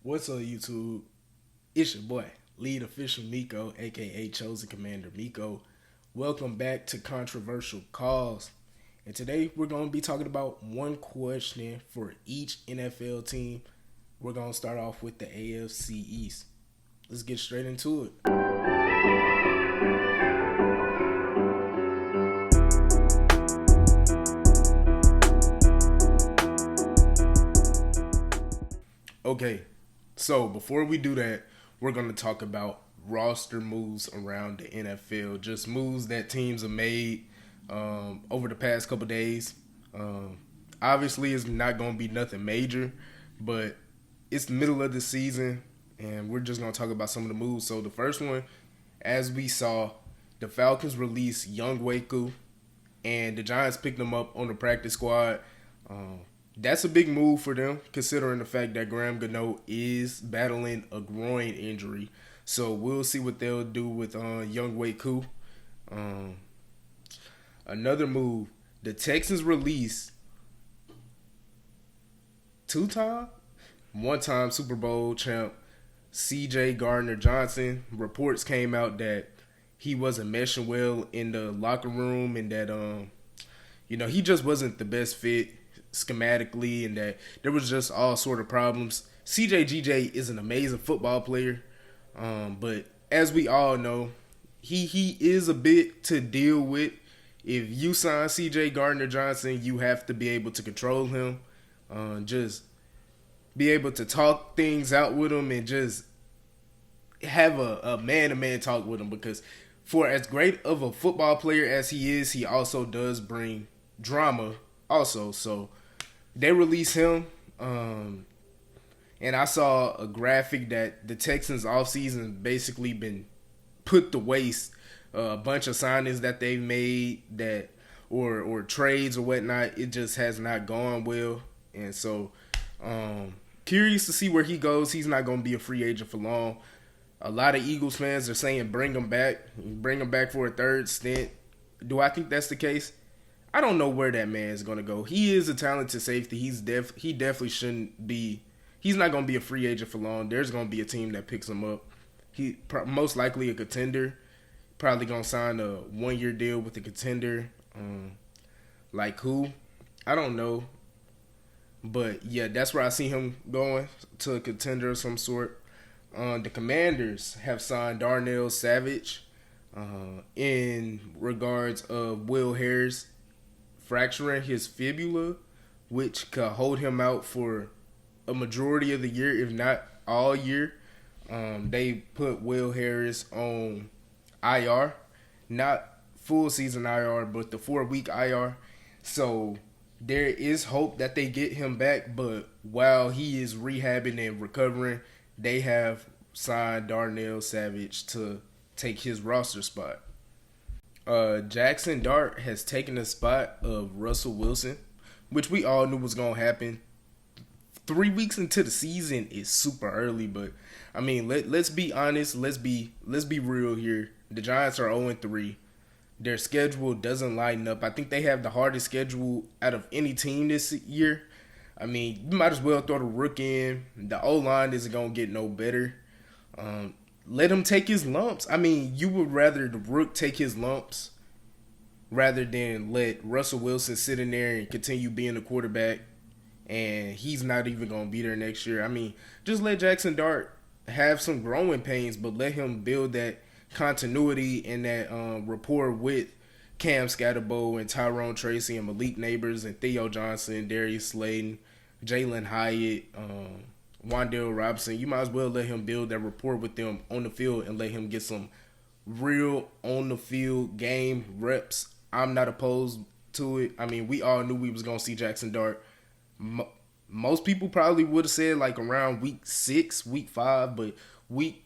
What's up, YouTube? It's your boy, lead official Miko, aka Chosen Commander Miko. Welcome back to Controversial Calls. And today we're going to be talking about one question for each NFL team. We're going to start off with the AFC East. Let's get straight into it. Okay, so before we do that, we're going to talk about roster moves around the NFL. Just moves that teams have made over the past couple days. Obviously, it's not going to be nothing major, but it's the middle of the season, and we're just going to talk about some of the moves. So the first one, as we saw, the Falcons released Young Waku, and the Giants picked him up on the practice squad. That's a big move for them, considering the fact that Graham Gano is battling a groin injury. So we'll see what they'll do with Young Waku. Another move, the Texans released one-time Super Bowl champ C.J. Gardner-Johnson. Reports came out that he wasn't meshing well in the locker room and that he just wasn't the best fit schematically, and that there was just all sort of problems. CJGJ is an amazing football player, but as we all know, he is a bit to deal with. If you sign CJ Gardner-Johnson, you have to be able to control him, just be able to talk things out with him, and just have a man-to-man talk with him, because for as great of a football player as he is, he also does bring drama also. So they released him, and I saw a graphic that the Texans offseason basically been put to waste. A bunch of signings that they've made that or trades or whatnot, it just has not gone well. And so curious to see where he goes. He's not going to be a free agent for long. A lot of Eagles fans are saying bring him back for a third stint. Do I think that's the case? I don't know where that man is going to go. He is a talented safety. He definitely shouldn't be. He's not going to be a free agent for long. There's going to be a team that picks him up. He most likely a contender. Probably going to sign a one-year deal with a contender. Like who? I don't know. But yeah, that's where I see him going, to a contender of some sort. The Commanders have signed Darnell Savage in regards of Will Harris fracturing his fibula, which could hold him out for a majority of the year, if not all year. They put Will Harris on IR, not full season IR, but the 4-week IR. So there is hope that they get him back, but while he is rehabbing and recovering, they have signed Darnell Savage to take his roster spot. Jackson Dart has taken the spot of Russell Wilson, which we all knew was going to happen. 3 weeks into the season is super early, but I mean, let's be honest, let's be real here. The Giants are 0-3. Their schedule doesn't line up. I think they have the hardest schedule out of any team this year. I mean, you might as well throw the Rook in. The O-line isn't going to get no better. Let him take his lumps. I mean, you would rather the Rook take his lumps rather than let Russell Wilson sit in there and continue being the quarterback, and he's not even going to be there next year. I mean, just let Jackson Dart have some growing pains, but let him build that continuity and that rapport with Cam Scatterbo and Tyrone Tracy and Malik Neighbors and Theo Johnson, Darius Slayton, Jalen Hyatt, Wan'Dale Robinson. You might as well let him build that rapport with them on the field and let him get some real on-the-field game reps. I'm not opposed to it. I mean, we all knew we was going to see Jackson Dart. Most people probably would have said like around week 6, week 5, but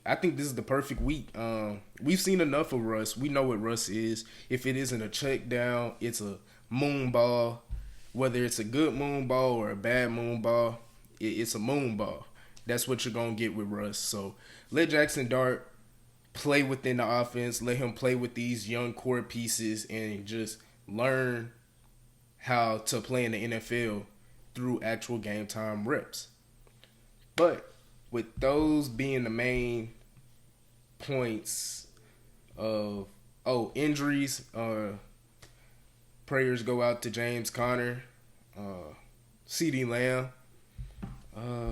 I think this is the perfect week. We've seen enough of Russ. We know what Russ is. If it isn't a check down, it's a moon ball. Whether it's a good moon ball or a bad moon ball, it's a moon ball. That's what you're going to get with Russ. So let Jackson Dart play within the offense. Let him play with these young core pieces and just learn how to play in the NFL through actual game time reps. But with those being the main points of injuries, prayers go out to James Conner, CeeDee Lamb.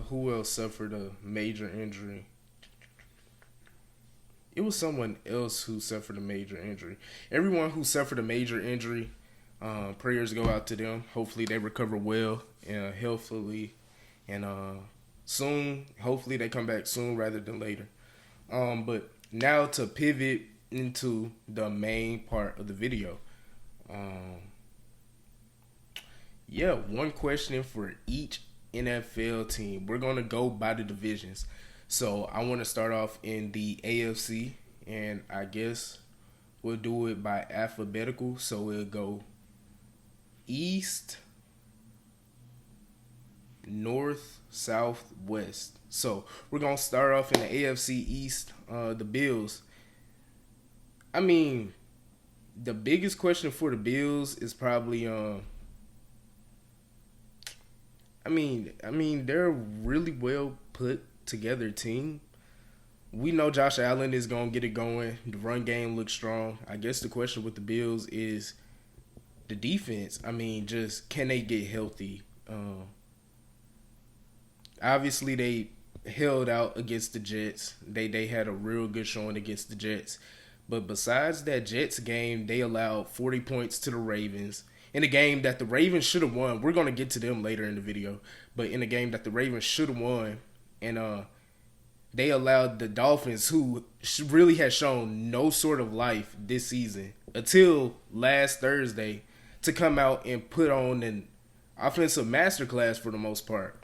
Who else suffered a major injury? It was someone else who suffered a major injury. Everyone who suffered a major injury, prayers go out to them. Hopefully they recover well and healthily, and soon. Hopefully they come back soon rather than later. But now to pivot into the main part of the video. One question for each NFL team. We're going to go by the divisions. So I want to start off in the AFC, and I guess we'll do it by alphabetical. So we'll go East, North, South, West. So we're going to start off in the AFC East, the Bills. I mean, the biggest question for the Bills is probably they're a really well put together team. We know Josh Allen is going to get it going. The run game looks strong. I guess the question with the Bills is the defense. I mean, just can they get healthy? Obviously, they held out against the Jets. They had a real good showing against the Jets. But besides that Jets game, they allowed 40 points to the Ravens. In a game that the Ravens should have won. We're going to get to them later in the video. But in a game that the Ravens should have won. And they allowed the Dolphins, who really has shown no sort of life this season, until last Thursday, to come out and put on an offensive masterclass for the most part.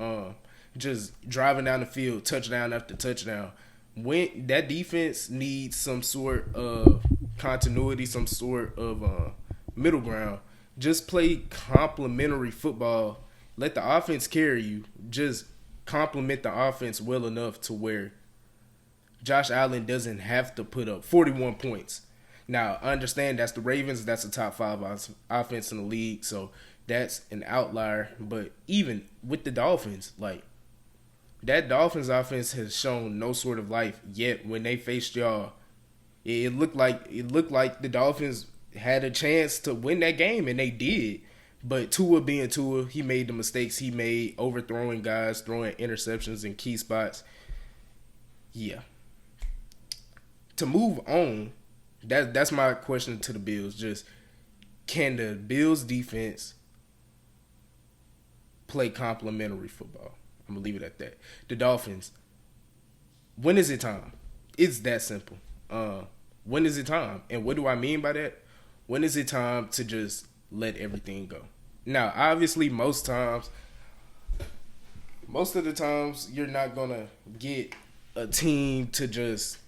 Just driving down the field, touchdown after touchdown. When that defense needs some sort of continuity, some sort of middle ground. Just play complementary football. Let the offense carry you. Just complement the offense well enough to where Josh Allen doesn't have to put up 41 points. Now, I understand that's the Ravens. That's a top 5 offense in the league. So that's an outlier. But even with the Dolphins, like, that Dolphins offense has shown no sort of life yet. When they faced y'all, it looked like the Dolphins had a chance to win that game, and they did. But Tua being Tua, he made the mistakes he made, overthrowing guys, throwing interceptions in key spots. Yeah. To move on, that's my question to the Bills. Just, can the Bills defense play complementary football? I'm going to leave it at that. The Dolphins, when is it time? It's that simple. When is it time? And what do I mean by that? When is it time to just let everything go? Now, obviously, most of the times, you're not going to get a team to just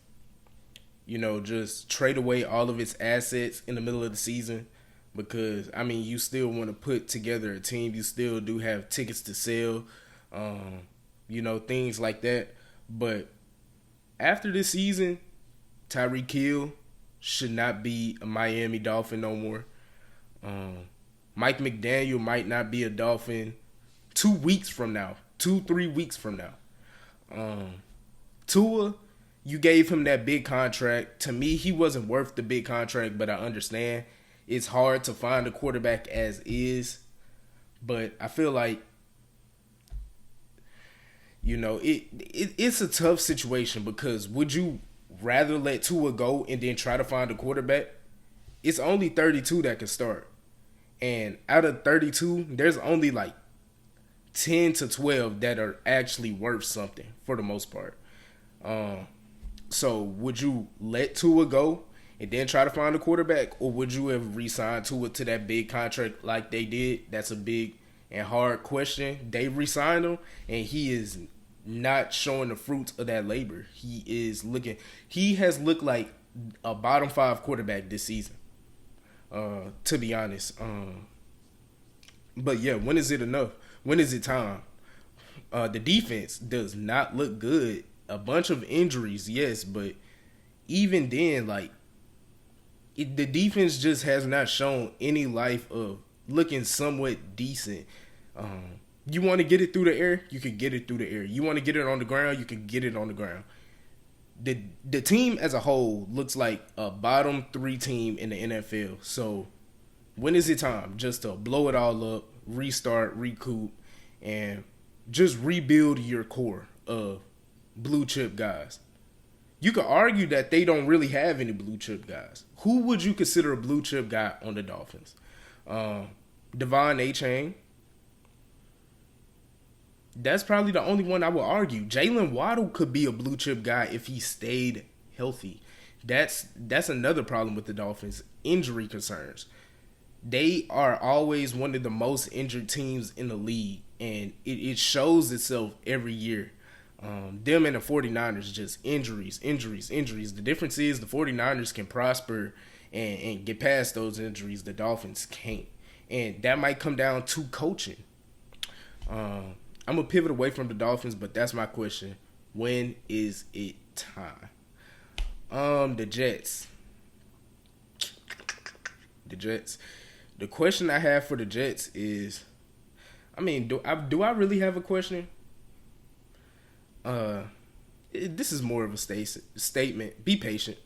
trade away all of its assets in the middle of the season. Because, I mean, you still want to put together a team. You still do have tickets to sell, things like that. But after this season, Tyreek Hill should not be a Miami Dolphin no more. Mike McDaniel might not be a Dolphin 2 weeks from now, 2-3 weeks from now. Tua, you gave him that big contract. To me, he wasn't worth the big contract, but I understand it's hard to find a quarterback as is. But I feel like, it's a tough situation, because would you rather let Tua go and then try to find a quarterback? It's only 32 that can start. And out of 32, there's only like 10 to 12 that are actually worth something for the most part. So would you let Tua go and then try to find a quarterback? Or would you have re-signed Tua to that big contract like they did? That's a big and hard question. They re-signed him, and he is not showing the fruits of that labor. He has looked like a bottom 5 quarterback this season, to be honest. But yeah, when is it enough? When is it time? The defense does not look good. A bunch of injuries, yes, but even then, the defense just has not shown any life of looking somewhat decent. You want to get it through the air, you can get it through the air. You want to get it on the ground, you can get it on the ground. The team as a whole looks like a bottom 3 team in the NFL. So when is it time just to blow it all up, restart, recoup, and just rebuild your core of blue chip guys? You could argue that they don't really have any blue chip guys. Who would you consider a blue chip guy on the Dolphins? Devon A-Chain. That's probably the only one I would argue. Jalen Waddle could be a blue chip guy if he stayed healthy. That's another problem with the Dolphins. Injury concerns. They are always one of the most injured teams in the league, and it shows itself every year. Them and the 49ers, just injuries. The difference is the 49ers can prosper and get past those injuries. The Dolphins can't. And that might come down to coaching. I'm going to pivot away from the Dolphins, but that's my question. When is it time? The Jets. The question I have for the Jets is, do I really have a question? This is more of a statement. Be patient.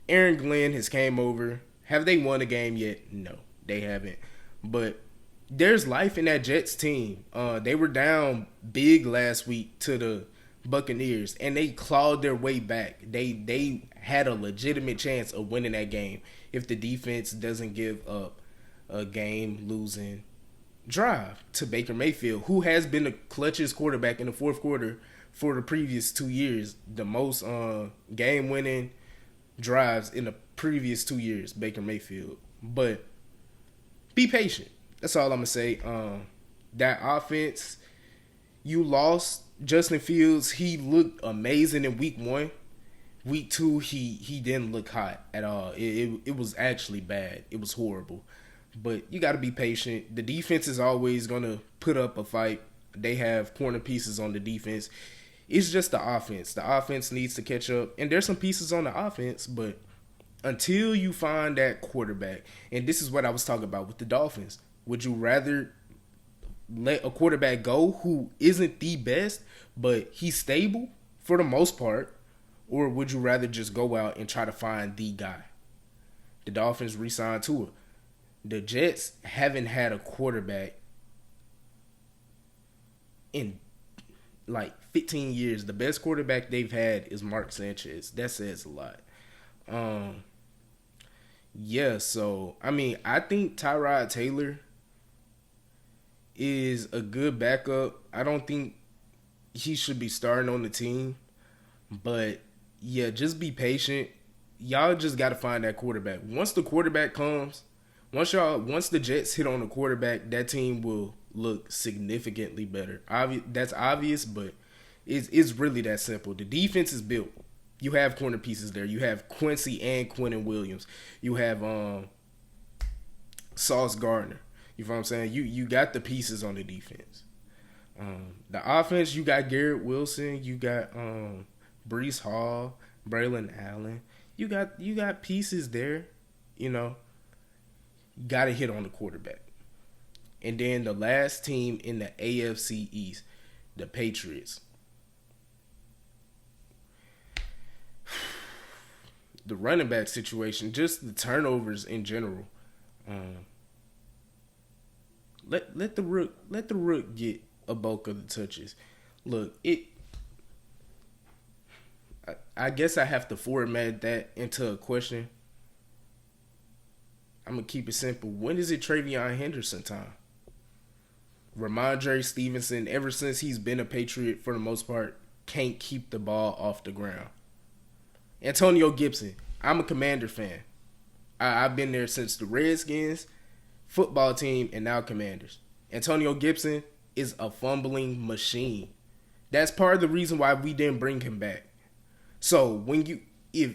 Aaron Glenn has came over. Have they won a game yet? No, they haven't. But there's life in that Jets team. They were down big last week to the Buccaneers, and they clawed their way back. They had a legitimate chance of winning that game if the defense doesn't give up a game-losing drive to Baker Mayfield, who has been the clutchest quarterback in the fourth quarter for the previous 2 years. The most game-winning drives in the previous 2 years, Baker Mayfield. But be patient. That's all I'm going to say. That offense, you lost Justin Fields. He looked amazing in week 1. Week 2, he didn't look hot at all. It was actually bad. It was horrible. But you got to be patient. The defense is always going to put up a fight. They have corner pieces on the defense. It's just the offense. The offense needs to catch up. And there's some pieces on the offense, but until you find that quarterback, and this is what I was talking about with the Dolphins, would you rather let a quarterback go who isn't the best, but he's stable for the most part, or would you rather just go out and try to find the guy? The Dolphins re-signed Tua. The Jets haven't had a quarterback in like 15 years. The best quarterback they've had is Mark Sanchez. That says a lot. So I think Tyrod Taylor is a good backup. I don't think he should be starting on the team, but yeah, just be patient. Y'all just got to find that quarterback. Once the quarterback comes, once the Jets hit on the quarterback, that team will look significantly better. That's obvious, but it's really that simple. The defense is built. You have corner pieces there. You have Quincy and Quentin Williams. You have Sauce Gardner. You know what I'm saying? You got the pieces on the defense. The offense, you got Garrett Wilson. You got Breece Hall, Braylon Allen. You got pieces there. You know, got to hit on the quarterback. And then the last team in the AFC East, the Patriots. The running back situation, just the turnovers in general. Let the Rook get a bulk of the touches. Look, I guess I have to format that into a question. I'm gonna keep it simple. When is it Travion Henderson time? Ramondre Stevenson, ever since he's been a Patriot for the most part, can't keep the ball off the ground. Antonio Gibson, I'm a Commander fan. I've been there since the Redskins, football team, and now Commanders. Antonio Gibson is a fumbling machine. That's part of the reason why we didn't bring him back. So if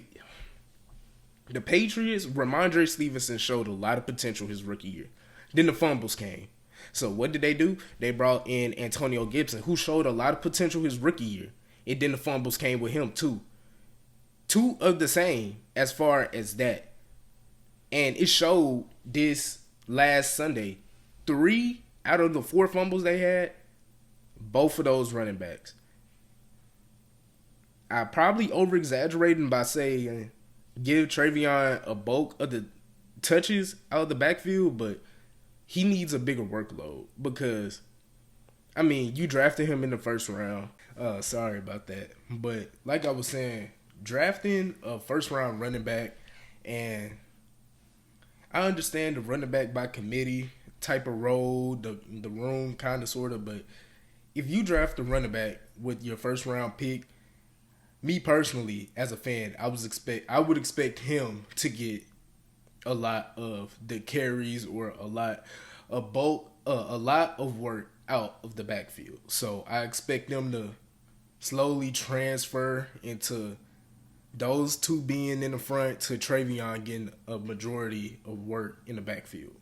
the Patriots, Ramondre Stevenson showed a lot of potential his rookie year. Then the fumbles came. So what did they do? They brought in Antonio Gibson, who showed a lot of potential his rookie year. And then the fumbles came with him too. Two of the same as far as that. And it showed this last Sunday. 3 out of the 4 fumbles they had, both of those running backs. I probably over-exaggerating by saying give Travion a bulk of the touches out of the backfield, but he needs a bigger workload because, I mean, you drafted him in the first round. Sorry about that. But like I was saying, drafting a first-round running back, and I understand the running back by committee type of role, the room kind of sort of, but if you draft a running back with your first-round pick, me personally, as a fan, I would expect him to get a lot of the carries or a lot of work out of the backfield. So I expect them to slowly transfer into those two being in the front to Travion getting a majority of work in the backfield.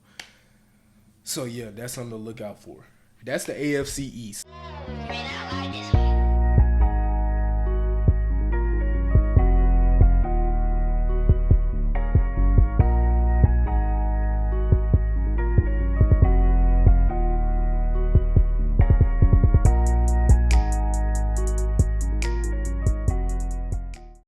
So yeah, that's something to look out for. That's the AFC East.